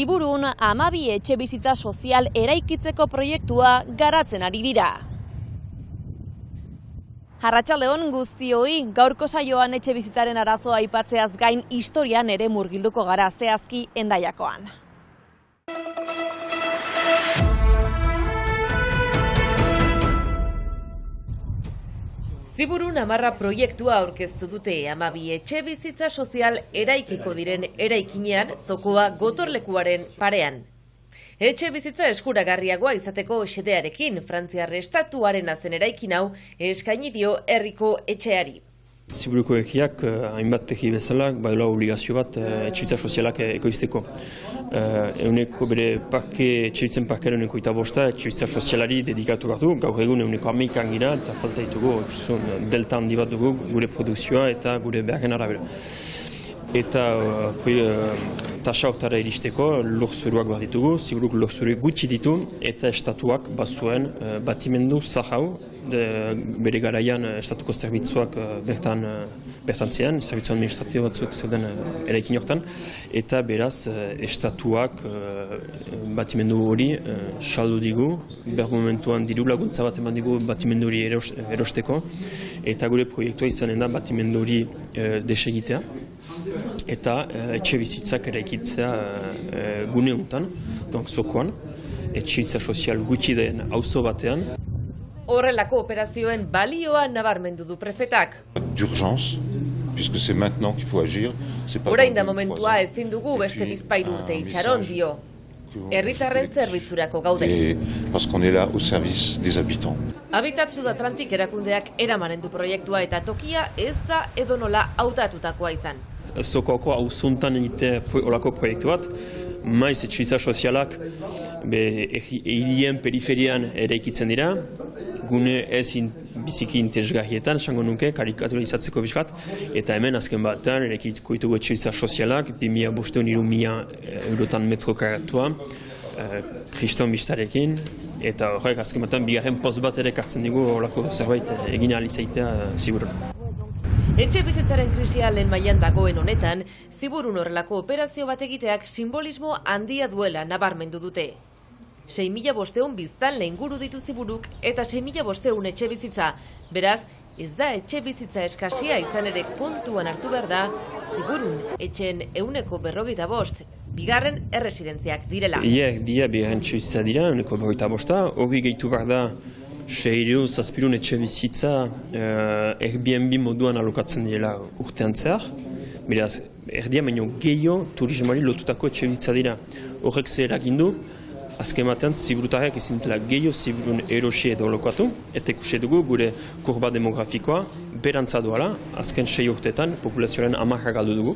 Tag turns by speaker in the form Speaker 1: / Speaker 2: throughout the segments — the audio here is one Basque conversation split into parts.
Speaker 1: Ziburun 12 etxebizitza sozial eraikitzeko proiektua garatzen ari dira. Arratsaldeon guztioi, gaurko saioan etxebizitzaren arazoa aipatzeaz gain historian ere murgilduko gara, zehazki Hendaiakoan. Ziburun 10 proiektua aurkeztu dute 12 etxebizitza sozial eraikiko diren eraikinean, zokoa gotorlekuaren parean. Etxebizitza eskuragarriagoa izateko xedearekin, Frantziar estatuaren zen eraikin hau eskaini dio herriko etxeari.
Speaker 2: Ziburuko egiak, hainbat teki bezala, badula obligazio bat etxebizitza sozialak ekoizteko. Euneko bere etxebizitzen parkearen euneko 25 etxebizitza sozialari dedikatu behar du, gaur egun euneko 11 gira, eta falta ditugu, delta handi bat dugu gure produkzioa eta gure beharren arabera. Eta tasa hortara iristeko lurzoruak behar ditugu, Ziburuk lurzoruak gutxi ditu eta estatuak bazuen batimendu zahau, bere garaian estatuko zerbitzuak bertan ziren, zerbitzu administratibo batzuk zeuden eraikin hortan, eta beraz estatuak batimendu hori saldu digu, behar momentuan diru laguntza bat eman digu batimendu hori erosteko, eta gure proiektua izanen da batimendu hori desegitea, eta etxe bizitzak eraikitzea gune honetan, zokoan, etxebizitza sozial gutxi den auzo batean.
Speaker 1: Horrelako operazioen balioa nabarmendu du prefetak.
Speaker 3: D'urgence, puisque c'est maintenant qu'il faut agir.
Speaker 1: Orain da momentua ezin dugu beste bizpahiru urte itxaron dio. Herritarren zerbitzurako gaude.
Speaker 3: Parce qu'on est là au service des habitants.
Speaker 1: Habitat Sud Atlantik erakundeak eramanen du proiektua eta tokia ez da edonola hautatutakoa izan.
Speaker 2: Zokoko auzuntan egite olako proiektu bat, maiz etxebizitza sozialak hirien periferian eraikitzen dira, gune ez biziki interesgarrietan, esango nuke, karikaturalizatzeko bizkat, eta hemen azken batean eraikiko ditugu etxebizitza sozialak, 2.500–3.000 eurotan metro karatua, kriston bistarekin, eta horrek azken batean bigarren post bat ere kartzen dugu olako zerbait egin ahal izaitea Ziburun.
Speaker 1: Etxe bizitzaren krisia lehen mailan dagoen honetan, Ziburun horrelako operazio bat egiteak simbolismo handia duela nabarmendu dute. 6.500 biztanle inguru ditu Ziburuk eta 6.500 etxe bizitza. Beraz, ez da etxe bizitza eskasia izan ere kontuan hartu behar da, Ziburun etxeen 145, bigarren erresidentziak direla.
Speaker 2: Dia bigarren etxe bizitza dira, 145, hori gehitu behar da, 600–700 etxe bizitza Airbnb moduan alokatzen direla urtean zehar. Beraz, erdia baino gehiago turismoari lotutako etxe bizitza dira. Horrek zer eragindu, azken batean Ziburutarrak ezin dela gehiago Ziburun erosi edo lokatu, eta ikusi dugu gure kurba demografikoa berantza doala, azken 6 urteetan populazioaren 10 galdu dugu.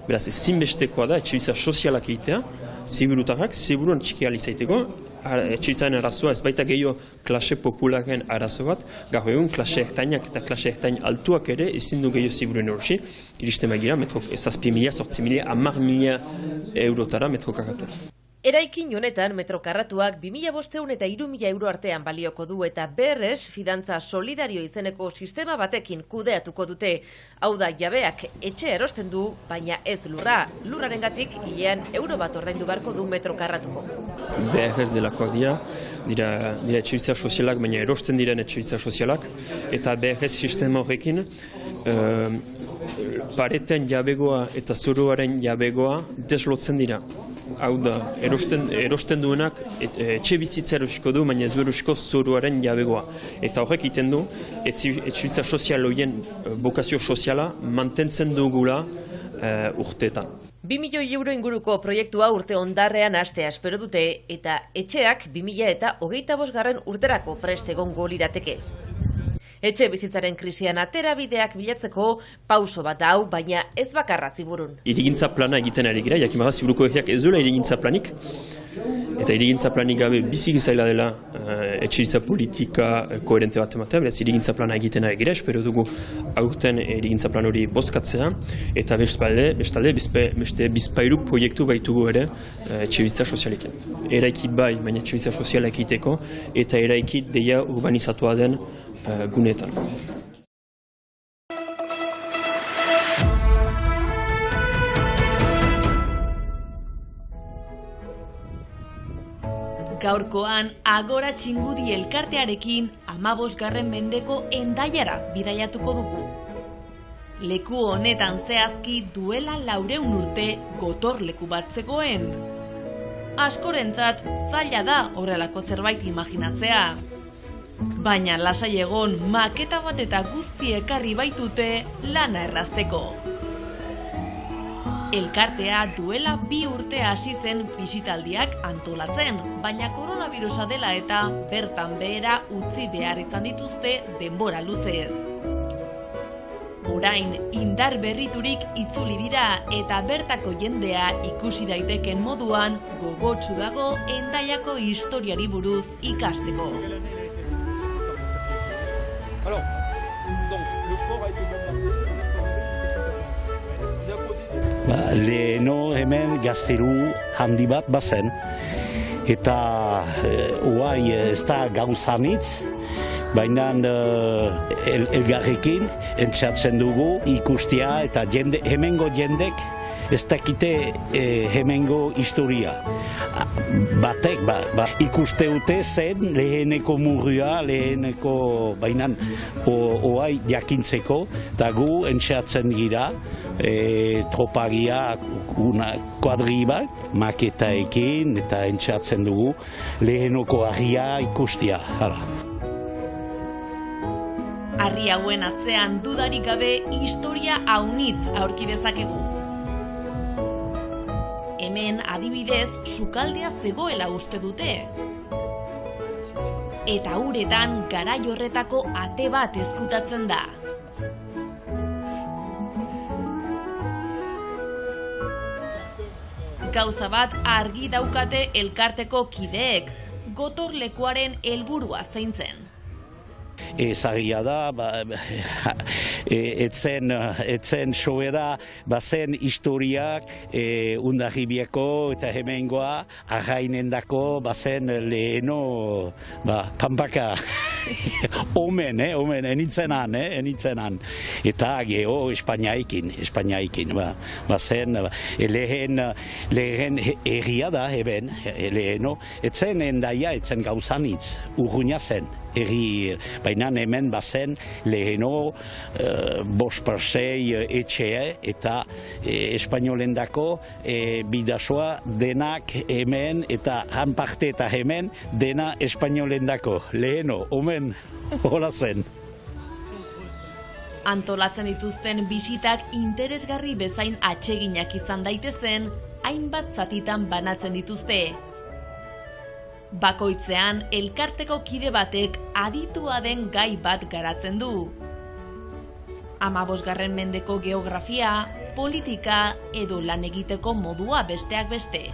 Speaker 2: Beraz, ezinbestekoa da etxe bizitza sozialak egitea, Ziburutarrak Ziburun txiki ahal izaiteko, etxebizitzaren arazoa ez baita gehiago klase popularen arazo bat, gaur egun klase ertainak eta klase ertain altuak ere ezin du gehiago Ziburun erosi, iristen bagira, 7.000, 8.000, 10.000 eurotara metro karratua.
Speaker 1: Eraikin honetan metro karratuak 2.500 eta 3.000 euro artean balioko du eta berrez fidantza solidario izeneko sistema batekin kudeatuko dute. Hau da, jabeak etxe erosten du, baina ez lurra. Lurrarengatik hilean euro bat ordaindu beharko du metro karratuko.
Speaker 2: Berrez delakoak dira etxebizitza sozialak, baina erosten diren etxebizitza sozialak, eta berrez sistema horrekin pareten jabegoa eta zoruaren jabegoa deslotzen dira. Hau da, erosten duenak etxe bizitza erosiko du, baina ez erosiko zoruaren jabegoa. Eta horrek egiten du, etxebizitza sozial horien bokazio soziala mantentzen dugula urteetan.
Speaker 1: 2 milioi euro inguruko proiektua urte ondarrean hastea espero dute, eta etxeak 2025 urterako prest egongo lirateke. Etxe bizitzaren krisian aterabideak bilatzeko pauso bat hau, baina ez bakarra Ziburun.
Speaker 2: Hirigintza plana egiten ari gira, jakin bada Ziburuko egiak ez duela hirigintza planik, eta hirigintza planik gabe bizik zaila dela etxebizitza politika koherente bat ematea, beraz hirigintza plana egiten ari gira, espero dugu aurten hirigintza plan hori bozkatzea, eta bestalde beste bizpahiru proiektu baitugu ere etxebizitza sozialekin. Eraikit bai, baina etxebizitza sozialak egiteko, eta eraikit deia urbanizatua den guneetan.
Speaker 4: Gaurkoan Agora Txingudi elkartearekin 15. mendeko Hendaiara bidaiatuko dugu. Leku honetan zehazki duela 400 urte gotorleku bat zegoen. Askorentzat zaila da horrelako zerbait imaginatzea. Baina lasai egon maketa bat eta guzti ekarri baitute lana errazteko. Elkartea duela 2 urte hasi zen bisitaldiak antolatzen, baina koronavirusa dela eta bertan behera utzi behar izan dituzte denbora luzez. Orain indar berriturik itzuli dira eta bertako jendea ikusi daiteken moduan gogotsu dago Hendaiako historiari buruz ikasteko.
Speaker 5: Leheno hemen gazteru handi bat bazen, eta oai ez da gauzanitz, baina elgarrekin entzatzen dugu ikustia eta hemengo jendek ez dakite hemengo historia. Batek ikusteute zen leheneko murria, leheneko bainan oai jakintzeko, eta gu entzatzen gira tropagia kuadri bat, maketaekin eta entzatzen dugu lehenoko harria ikustia.
Speaker 4: Harri hauen atzean dudarik gabe historia haunitz aurki dezakegu. Hemen adibidez sukaldea zegoela uste dute. Eta uretan garai horretako ate bat ezkutatzen da. Gauza bat argi daukate elkarteko kideek, gotorlekuaren helburua zein zen.
Speaker 5: Ezagia da, etzen soera bazen historiak Hondarribiako eta hemengoa arrainendako bazen leheno pampaka omen, enitzenan. Eta geho Espainiaikin. Bazen lehen herria da heben, leheno, etzen Hendaia, etzen gauzanitz, urruina zen. Baina hemen bazen leheno 5-6 etxe eta espainolendako bidasoa denak hemen eta han parte eta hemen dena espainolendako. Leheno, omen, hola zen.
Speaker 4: Antolatzen dituzten bisitak interesgarri bezain atseginak izan daitezen, hainbat zatitan banatzen dituzte. Bakoitzean, elkarteko kide batek aditua den gai bat garatzen du. 15. mendeko geografia, politika edo lan egiteko modua besteak beste.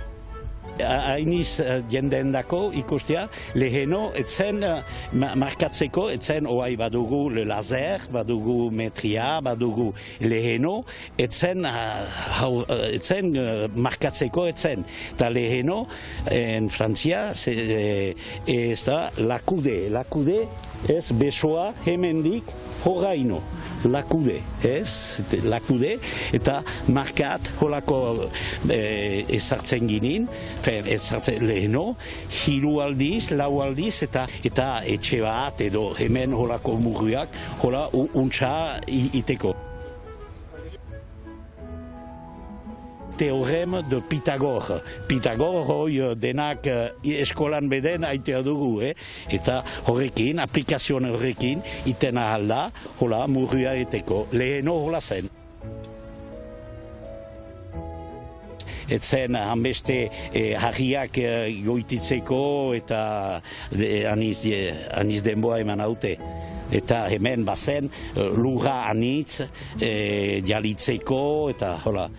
Speaker 5: Hainiz jendeendako ikustea, leheno etzen markatzeko, etzen oai badugu le laser, badugu metria, badugu leheno, etzen markatzeko etzen. Eta leheno, en Frantzia, ez da lakude, ez besoa hemendik horaino. Lakude, eta markat holako ezartzen ginen, ezartzen leheno, 3 aldiz, 4 aldiz, eta etxe bat edo hemen holako murriak, hola untxa iteko. Teorem de Pitagor. Pitagor hoi denak eskolan beden aitea dugu, eta horrekin, aplikazioan horrekin, iten ahal da, hola, murria eteko. Leheno hola zen. Etzen hanbeste harriak goititzeko eta aniz denboa eman haute. Eta hemen bazen lurra anitz jalitzeko eta hola.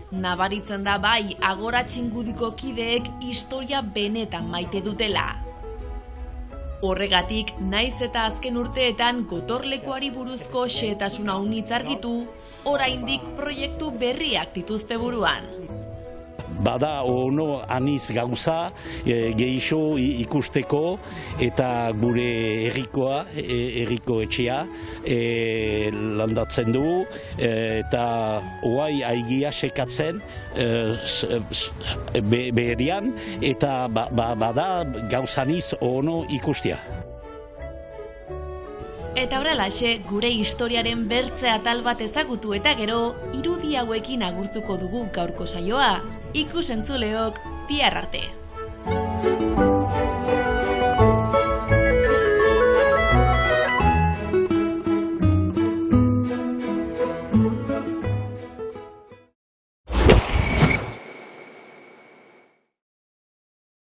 Speaker 4: Nabaritzen da bai Agora Txingudiko kideek historia benetan maite dutela. Horregatik, naiz eta azken urteetan gotorlekuari buruzko xehetasun haunitz argitu, oraindik proiektu berriak dituzte buruan.
Speaker 5: bada ono aniz gauza gehixo ikusteko eta gure herrikoa, herriko etxea landatzen du eta oai aigia sekatzen beherian eta bada gauzaniz ono ikustia.
Speaker 4: Eta horrelaxe, gure historiaren bertze atal bat ezagutu eta gero, irudi hauekin agurtuko dugu gaurko saioa. Ikus-entzuleok, bihar arte.